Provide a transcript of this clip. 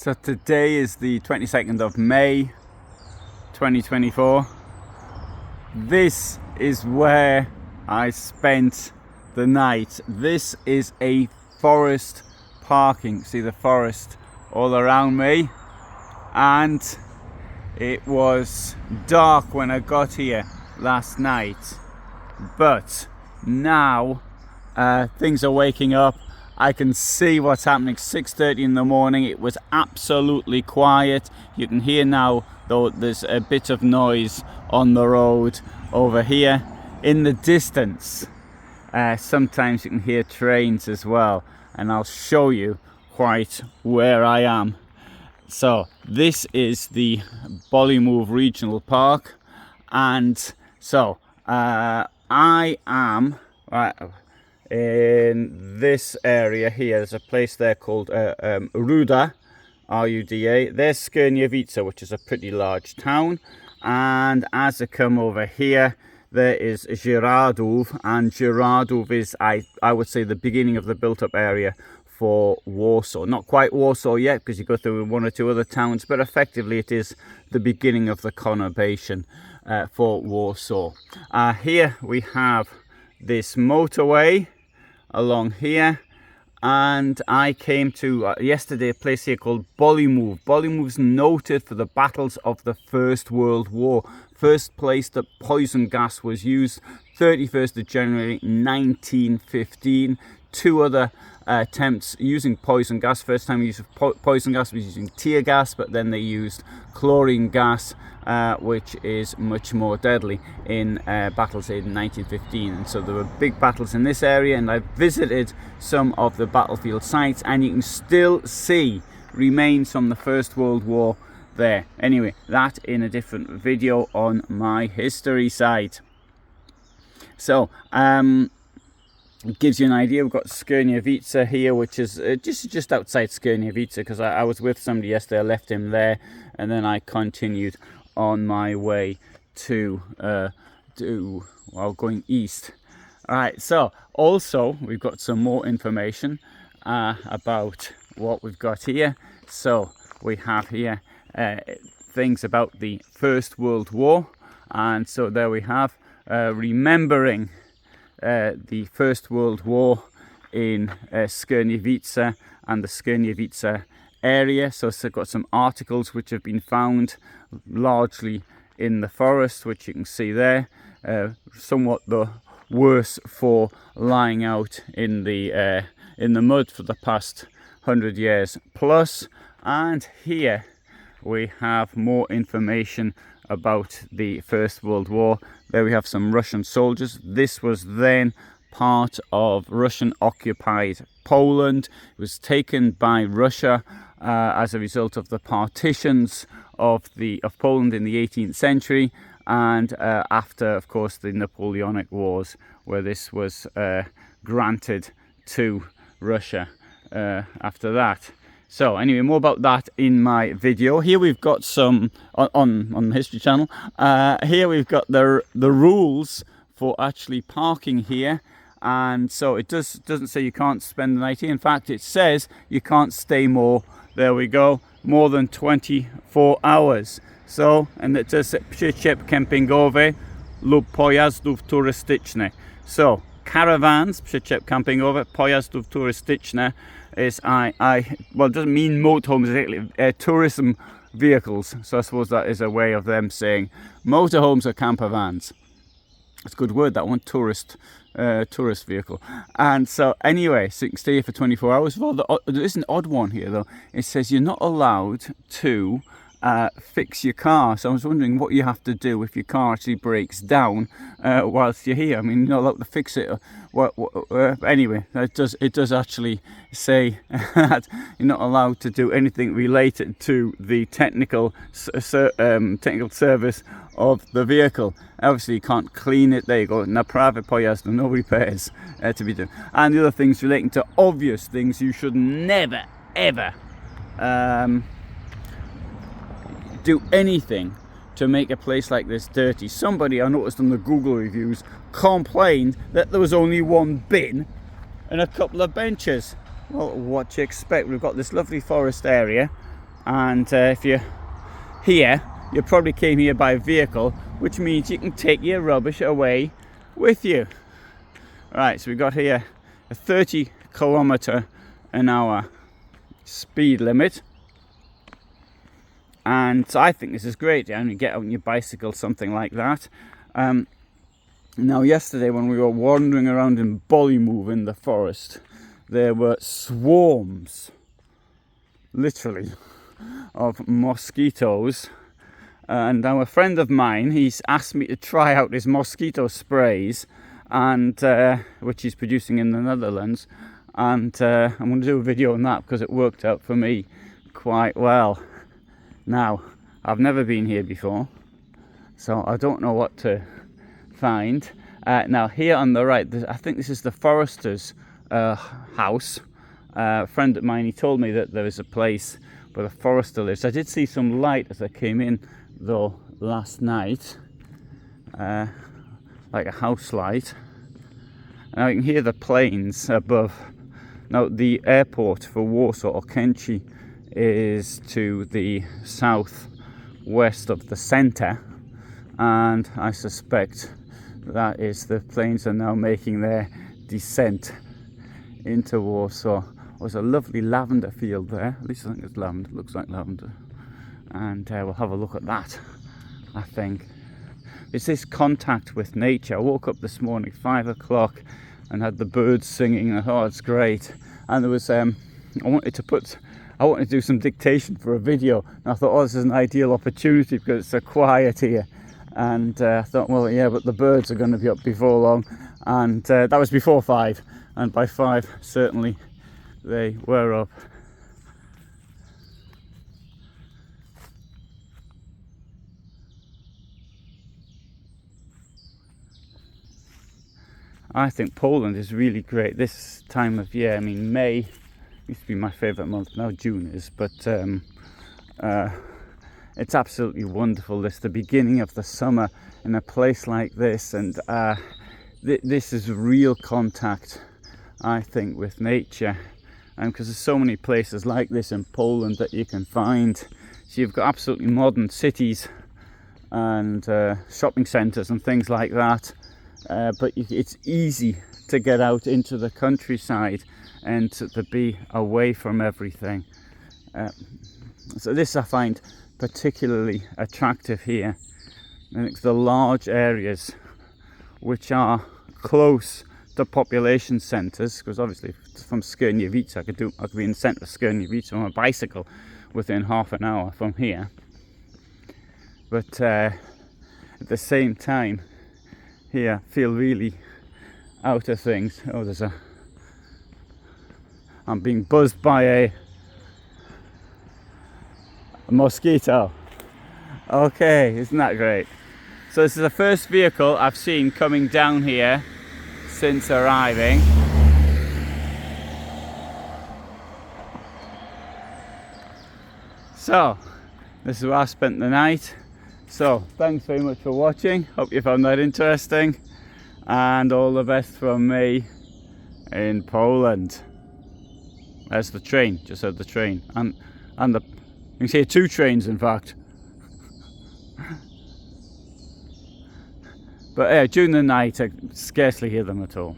So today is the 22nd of May 2024. This is where I spent the night. This is a forest parking. See the forest all around me, and it was dark when I got here last night, but now things are waking up. I can see what's happening. 6:30 in the morning. It was absolutely quiet. You can hear now, though, there's a bit of noise on the road over here. In the distance, sometimes you can hear trains as well, and I'll show you quite where I am. So this is the Bolimów Regional Park, and so I am right in this area here. There's a place there called Ruda, R-U-D-A. There's Skierniewice, which is a pretty large town, and as I come over here, there is Rawka, and Rawka is, I would say, the beginning of the built-up area for Warsaw. Not quite Warsaw yet, because you go through one or two other towns, but effectively it is the beginning of the conurbation for Warsaw. Here we have this motorway along here, and I came to yesterday a place here called Bolimów. Bolimów's noted for the battles of the First World War. First place that poison gas was used, 31st of January 1915. Two other attempts using poison gas. First time use of poison gas was using tear gas, but then they used chlorine gas, which is much more deadly, in battles in 1915. And so there were big battles in this area, and I visited some of the battlefield sites, and you can still see remains from the First World War there. Anyway, that in a different video on my history site. So it gives you an idea. We've got Skierniewice here, which is just outside Skierniewice, because I was with somebody yesterday. I left him there, and then I continued on my way to going east. All right, so also we've got some more information about what we've got here. So we have here things about the First World War, and so there we have remembering the First World War in Skierniewice and the Skierniewice area. So I've got some articles which have been found largely in the forest, which you can see there. Somewhat the worse for lying out in the mud for the past 100 years plus. And here we have more information about the First World War. There we have some Russian soldiers. This was then part of Russian occupied Poland. It was taken by Russia as a result of the partitions of Poland in the 18th century, and after, of course, the Napoleonic Wars, where this was granted to Russia after that. So anyway, more about that in my video. Here we've got some on the History Channel. Here we've got the rules for actually parking here, and so it doesn't say you can't spend the night here. In fact, it says you can't stay more. There we go, more than 24 hours. So, and it does przyczep kempingowy lub pojazdów turystycznych. So caravans, przyczep kempingowy, pojazdów turystycznych is well, it doesn't mean motorhomes exactly, tourism vehicles. So I suppose that is a way of them saying motorhomes are camper vans. It's a good word, that one, tourist vehicle. And so anyway, so you can stay here for 24 hours. Well, there is an odd one here though. It says you're not allowed to fix your car. So I was wondering what you have to do if your car actually breaks down whilst you're here. I mean, you're not allowed to fix it. Anyway, it does actually say that you're not allowed to do anything related to the technical service of the vehicle. Obviously you can't clean it. There you go, naprawy pojazdu, no repairs to be done. And the other things relating to obvious things, you should never ever do anything to make a place like this dirty. Somebody, I noticed on the Google reviews, complained that there was only one bin and a couple of benches. Well, what do you expect? We've got this lovely forest area, and if you're here, you probably came here by vehicle, which means you can take your rubbish away with you. Right, so we got here a 30km/h speed limit, and I think this is great. You get on your bicycle, something like that. Now yesterday when we were wandering around in Bolimów in the forest, there were swarms, literally, of mosquitoes. And now a friend of mine, he's asked me to try out his mosquito sprays, and which he's producing in the Netherlands, and I'm going to do a video on that because it worked out for me quite well. Now, I've never been here before, so I don't know what to find. Now here on the right, I think this is the forester's house. A friend of mine, he told me that there is a place where the forester lives. I did see some light as I came in though last night, like a house light. Now you can hear the planes above. Now the airport for Warsaw or Kęci is to the southwest of the centre, and I suspect that is the planes are now making their descent into Warsaw. There's a lovely lavender field there, at least I think it's lavender, it looks like lavender, and we'll have a look at that. I think it's this contact with nature. I woke up this morning 5 o'clock and had the birds singing, and I thought it's great. And there was I wanted to do some dictation for a video, and I thought, oh, this is an ideal opportunity because it's so quiet here. And I thought, well, yeah, but the birds are going to be up before long, and that was before 5, and by 5 certainly they were up. I think Poland is really great this time of year. I mean, May used to be my favourite month, now June is, but it's absolutely wonderful. It's the beginning of the summer in a place like this, and this is real contact, I think, with nature, and because there's so many places like this in Poland that you can find. So you've got absolutely modern cities and shopping centres and things like that, but it's easy to get out into the countryside and to be away from everything. So this I find particularly attractive here, and it's the large areas which are close to population centres, because obviously from Skierniewice I could be in the centre of Skierniewice on a bicycle within half an hour from here, but at the same time here feel really out of things. Oh, I'm being buzzed by a mosquito. Okay, isn't that great? So this is the first vehicle I've seen coming down here since arriving. So this is where I spent the night. So thanks very much for watching. Hope you found that interesting, and all the best from me in Poland. There's the train, just heard the train, and you can see 2 trains in fact. But during the night I scarcely hear them at all.